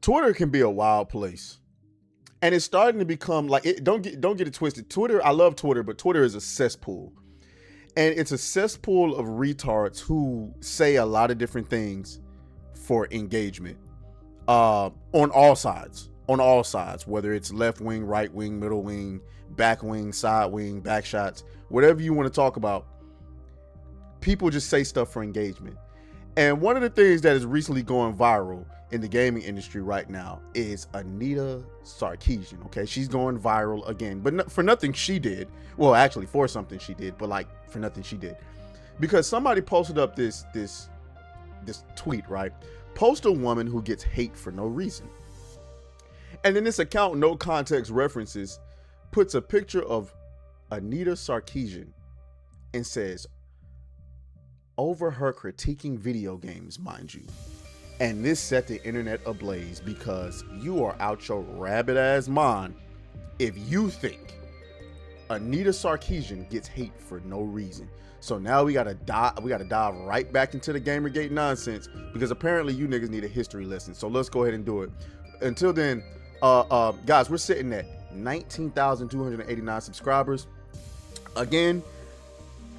Twitter can be a wild place. And it's starting to become like it. Don't get it twisted. Twitter, I love Twitter, but Twitter is a cesspool, and it's a cesspool of retards who say a lot of different things for engagement. On all sides, whether it's left wing, right wing, middle wing, back wing, side wing, back shots, whatever you want to talk about. People just say stuff for engagement. And one of the things that is recently going viral in the gaming industry right now is Anita Sarkeesian. Okay, she's going viral again, but for nothing she did. Well, actually for something she did, but like for nothing she did, because somebody posted up this tweet, right? Post a woman who gets hate for no reason, and then this account, no context references, puts a picture of Anita Sarkeesian and says, over her critiquing video games, mind you. And this set the internet ablaze because you are out your rabbit ass mind if you think Anita Sarkeesian gets hate for no reason. So now we gotta dive right back into the Gamergate nonsense, because apparently you niggas need a history lesson. So let's go ahead and do it. Until then, guys, we're sitting at 19,289 subscribers. Again,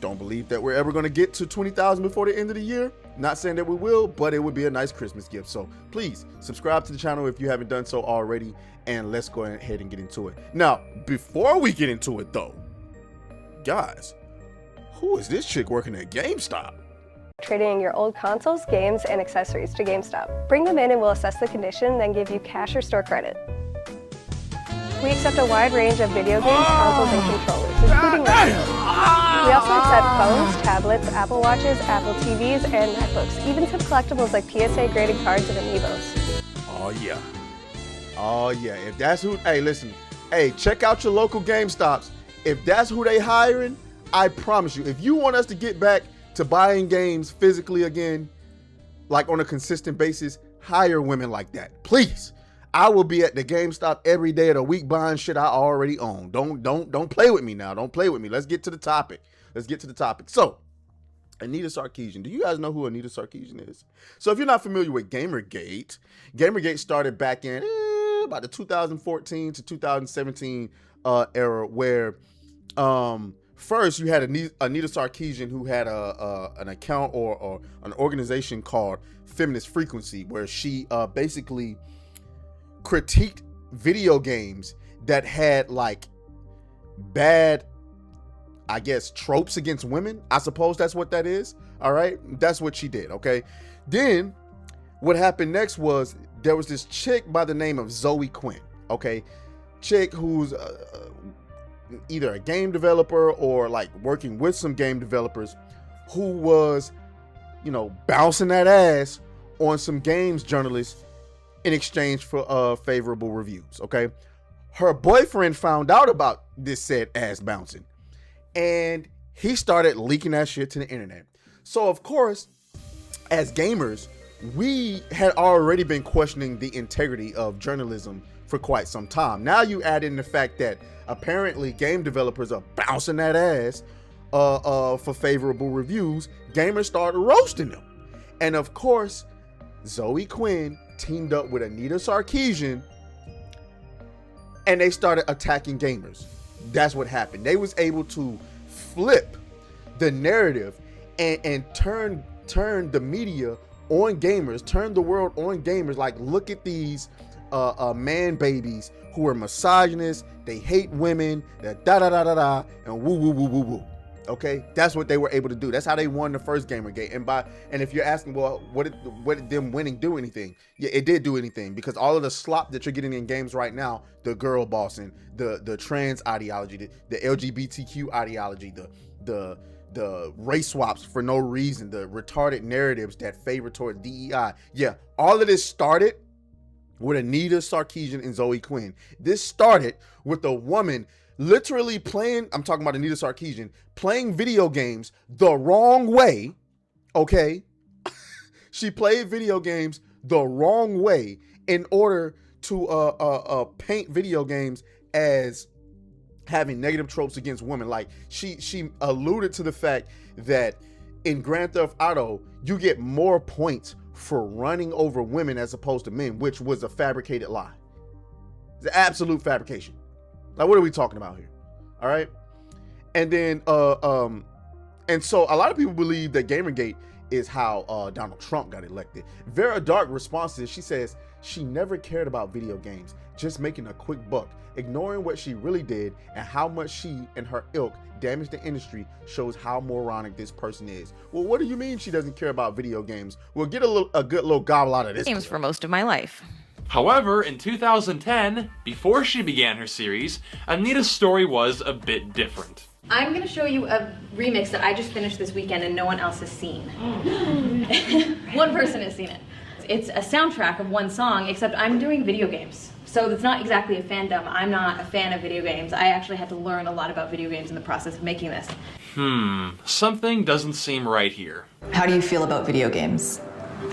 don't believe that we're ever going to get to 20,000 before the end of the year. Not saying that we will, but it would be a nice Christmas gift. So please subscribe to the channel if you haven't done so already, and let's go ahead and get into it. Now, before we get into it though, guys, who is this chick working at GameStop? Trading your old consoles, games, and accessories to GameStop. Bring them in and we'll assess the condition, then give you cash or store credit. We accept a wide range of video games, consoles, and controllers, including laptops. We also accept phones, tablets, Apple Watches, Apple TVs, and MacBooks, even some collectibles like PSA graded cards and amiibos. Oh yeah, if that's who, hey listen, hey, check out your local GameStops. If that's who they hiring, I promise you, if you want us to get back to buying games physically again, like on a consistent basis, hire women like that, please. I will be at the GameStop every day of the week buying shit I already own. Don't play with me now. Don't play with me. Let's get to the topic. So, Anita Sarkeesian. Do you guys know who Anita Sarkeesian is? So if you're not familiar with Gamergate, Gamergate started back in about the 2014 to 2017 era, where first you had Anita Sarkeesian, who had an account or an organization called Feminist Frequency, where she basically critiqued video games that had like bad, I guess, tropes against women. I suppose that's what that is. All right, that's what she did. Okay, then what happened next was there was this chick by the name of Zoe Quinn. Okay, chick who's either a game developer or like working with some game developers, who was, you know, bouncing that ass on some games journalists in exchange for favorable reviews. Okay, her boyfriend found out about this said ass bouncing, and he started leaking that shit to the internet. So of course, as gamers, we had already been questioning the integrity of journalism for quite some time. Now you add in the fact that apparently game developers are bouncing that ass for favorable reviews. Gamers started roasting them, and of course, Zoe Quinn teamed up with Anita Sarkeesian, and they started attacking gamers. That's what happened. They was able to flip the narrative and turn the media on gamers, turn the world on gamers. Like, look at these man babies who are misogynists, they hate women, that da da da da da, and woo woo woo woo woo. Okay, that's what they were able to do. That's how they won the first Gamergate. And if you're asking, well, what did them winning do anything? Yeah, it did do anything, because all of the slop that you're getting in games right now, the girl bossing, the trans ideology, the LGBTQ ideology, the race swaps for no reason, the retarded narratives that favor toward DEI. Yeah, all of this started with Anita Sarkeesian and Zoe Quinn. This started with a woman literally playing, I'm talking about Anita Sarkeesian, playing video games the wrong way, okay? She played video games the wrong way in order to paint video games as having negative tropes against women. Like, she alluded to the fact that in Grand Theft Auto, you get more points for running over women as opposed to men, which was a fabricated lie. It's an absolute fabrication. Like, what are we talking about here? All right. And then, and so a lot of people believe that Gamergate is how Donald Trump got elected. Vera Dark responses, she says she never cared about video games, just making a quick buck, ignoring what she really did and how much she and her ilk damaged the industry shows how moronic this person is. Well, what do you mean she doesn't care about video games? We'll get a good little gobble out of this. Games for most of my life. However, in 2010, before she began her series, Anita's story was a bit different. I'm going to show you a remix that I just finished this weekend and no one else has seen. One person has seen it. It's a soundtrack of one song, except I'm doing video games. So it's not exactly a fandom. I'm not a fan of video games. I actually had to learn a lot about video games in the process of making this. Something doesn't seem right here. How do you feel about video games?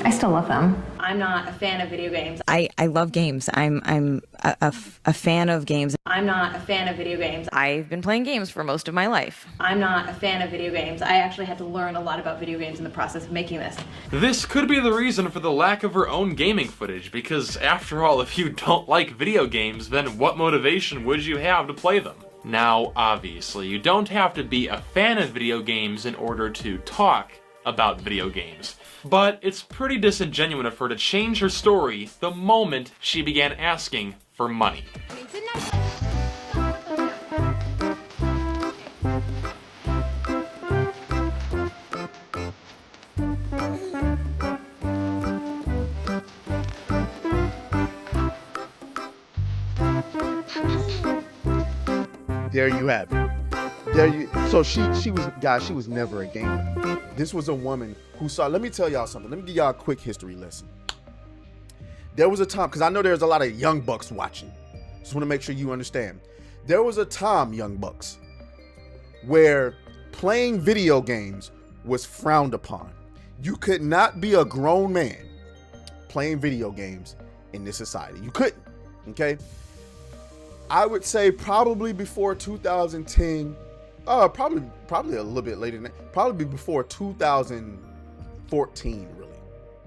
I still love them. I'm not a fan of video games. I love games. I'm a fan of games. I'm not a fan of video games. I've been playing games for most of my life. I'm not a fan of video games. I actually had to learn a lot about video games in the process of making this. This could be the reason for the lack of her own gaming footage, because after all, if you don't like video games, then what motivation would you have to play them? Now, obviously, you don't have to be a fan of video games in order to talk about video games. But it's pretty disingenuous of her to change her story the moment she began asking for money. There you have it. So she was never a gamer. This was a woman who saw, let me tell y'all something. Let me give y'all a quick history lesson. There was a time, because I know there's a lot of young bucks watching. Just want to make sure you understand. There was a time, young bucks, where playing video games was frowned upon. You could not be a grown man playing video games in this society. You couldn't, okay? I would say probably before 2010, probably a little bit later than that, probably before 2014, really,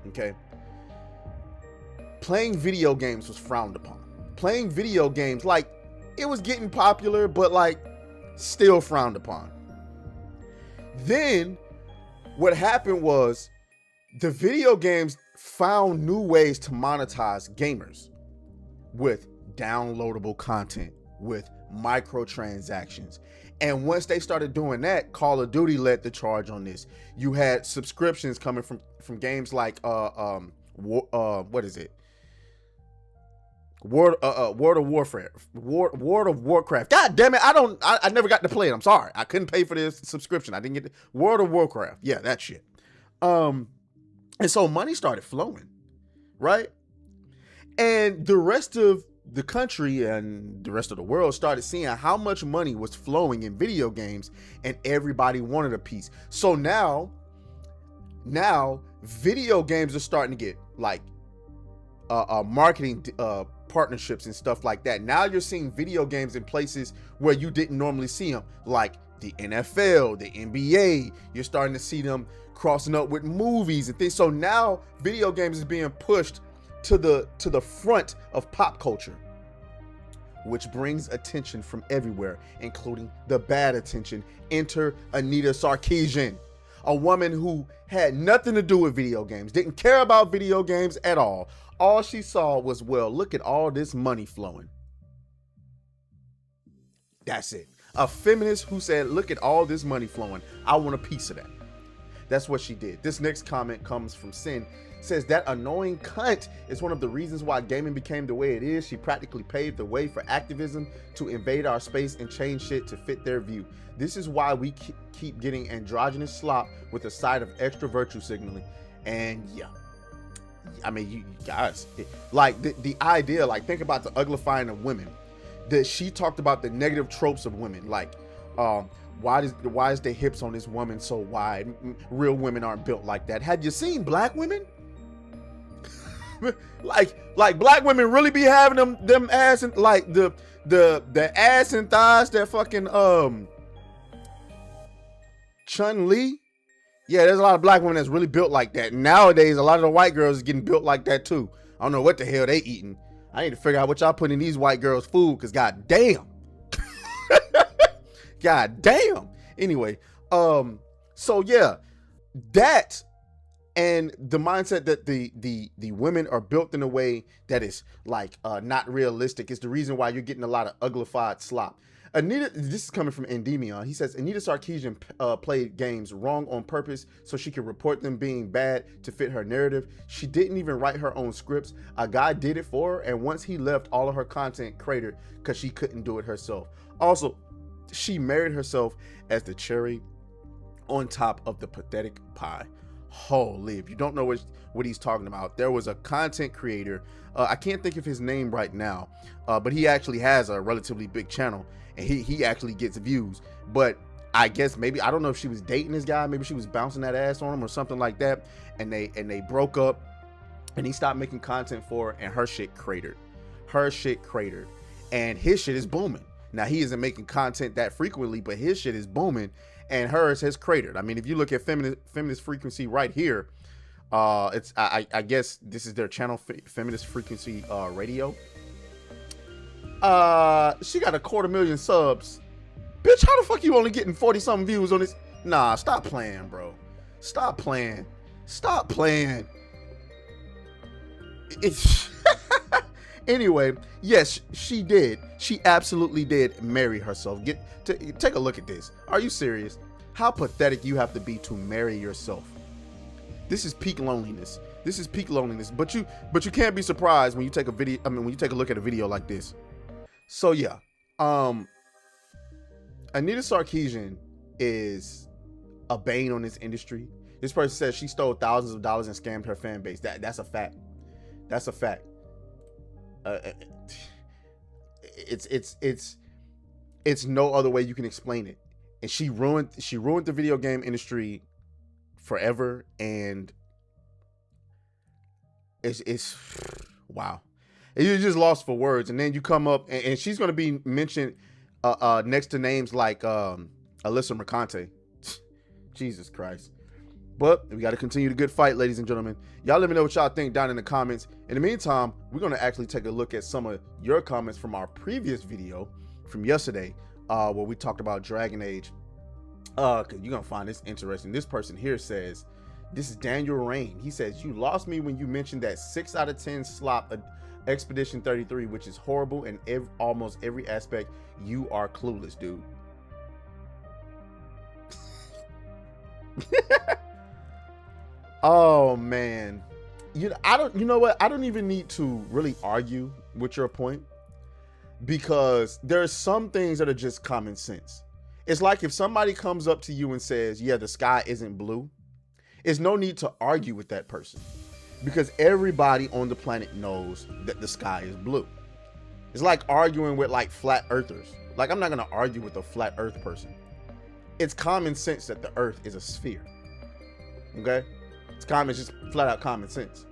okay? Playing video games was frowned upon. Playing video games, like, it was getting popular, but like, still frowned upon. Then, what happened was, the video games found new ways to monetize gamers with downloadable content, with microtransactions. And once they started doing that, Call of Duty led the charge on this. You had subscriptions coming from games like what is it? World of Warcraft. God damn it! I never got to play it. I'm sorry. I couldn't pay for this subscription. I didn't get World of Warcraft. Yeah, that shit. And so money started flowing, right? And the rest of the country and the rest of the world started seeing how much money was flowing in video games, and everybody wanted a piece. So now video games are starting to get like marketing partnerships and stuff like that. Now you're seeing video games in places where you didn't normally see them, like the NFL, the NBA. You're starting to see them crossing up with movies and things. So now video games is being pushed to the front of pop culture, which brings attention from everywhere, including the bad attention. Enter Anita Sarkeesian, a woman who had nothing to do with video games, didn't care about video games at all. All she saw was, well, look at all this money flowing. That's it. A feminist who said, look at all this money flowing. I want a piece of that. That's what she did. This next comment comes from Sin. Says that annoying cunt is one of the reasons why gaming became the way it is. She practically paved the way for activism to invade our space and change shit to fit their view. This is why we keep getting androgynous slop with a side of extra virtue signaling. And yeah, I mean, you guys, like the idea, like think about the uglifying of women. That she talked about the negative tropes of women, like why is the hips on this woman so wide? Real women aren't built like that. Had you seen black women? like black women really be having them ass and like the ass and thighs that fucking Chun-Li. Yeah, there's a lot of black women that's really built like that. Nowadays, a lot of the white girls is getting built like that too. I don't know what the hell they eating. I need to figure out what y'all putting in these white girls' food, because god damn. God damn. Anyway, so yeah, that and the mindset that the women are built in a way that is like not realistic is the reason why you're getting a lot of uglified slop. Anita, this is coming from Endymion. He says Anita Sarkeesian played games wrong on purpose so she could report them being bad to fit her narrative. She didn't even write her own scripts. A guy did it for her, and once he left, all of her content cratered because she couldn't do it herself. Also, she married herself as the cherry on top of the pathetic pie. Holy, if you don't know what he's talking about, there was a content creator, I can't think of his name right now, but he actually has a relatively big channel, and he actually gets views. But I guess maybe, I don't know if she was dating this guy, maybe she was bouncing that ass on him or something like that, and they broke up, and he stopped making content for her, and her shit cratered. And his shit is booming. Now, he isn't making content that frequently, but his shit is booming, and hers has cratered. I mean, if you look at feminist frequency right here, it's I guess this is their channel, Feminist Frequency Radio. She got 250,000 subs. Bitch, how the fuck you only getting 40 something views on this? Nah, stop playing, bro. Stop playing. It's anyway, yes, she did. She absolutely did marry herself. Take a look at this. Are you serious? How pathetic you have to be to marry yourself. This is peak loneliness. But you can't be surprised when you take a video. I mean, when you take a look at a video like this. So yeah, Anita Sarkeesian is a bane on this industry. This person says she stole thousands of dollars and scammed her fan base. That's a fact. It's no other way you can explain it. And she ruined the video game industry forever, and it's wow. You're just lost for words. And then you come up and she's going to be mentioned next to names like Alyssa Mercante. Jesus Christ. But we got to continue the good fight, ladies and gentlemen. Y'all let me know what y'all think down in the comments. In the meantime, we're going to actually take a look at some of your comments from our previous video from yesterday, where we talked about Dragon Age. Cause you're going to find this interesting. This person here says, this is Daniel Rain. He says, you lost me when you mentioned that 6 out of 10 slop Expedition 33, which is horrible in almost every aspect. You are clueless, dude. Oh man, you know what? I don't even need to really argue with your point, because there's some things that are just common sense. It's like if somebody comes up to you and says, yeah, the sky isn't blue, it's no need to argue with that person, because everybody on the planet knows that the sky is blue. It's like arguing with like flat earthers. Like, I'm not going to argue with a flat earth person. It's common sense that the earth is a sphere. Okay? It's just flat out common sense.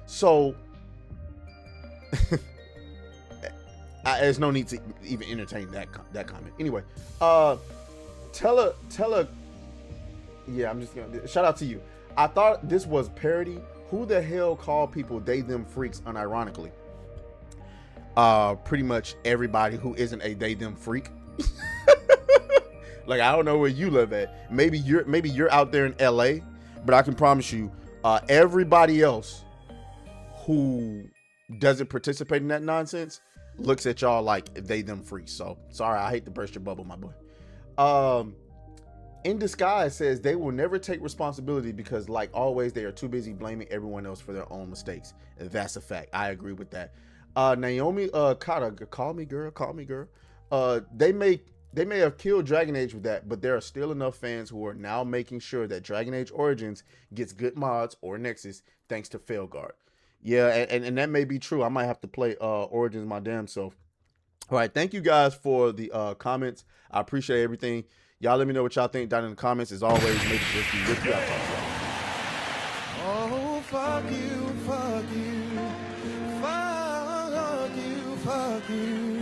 So there's no need to even entertain that comment. Anyway, tell her, yeah, I'm just gonna shout out to you. I thought this was parody. Who the hell called people they them freaks unironically? Pretty much everybody who isn't a they them freak. Like, I don't know where you live at. Maybe you're out there in LA, but I can promise you, everybody else who doesn't participate in that nonsense looks at y'all like they them freaks. So sorry, I hate to burst your bubble, my boy. In Disguise says they will never take responsibility because, like always, they are too busy blaming everyone else for their own mistakes. That's a fact. I agree with that. Naomi Kata, call me girl. They may have killed Dragon Age with that, but there are still enough fans who are now making sure that Dragon Age Origins gets good mods or Nexus thanks to Failguard. Yeah, and that may be true. I might have to play Origins my damn self. All right, thank you guys for the comments. I appreciate everything. Y'all let me know what y'all think down in the comments. As always, make sure you with you. I'll talk to y'all. Oh, fuck you, fuck you, fuck you, fuck you.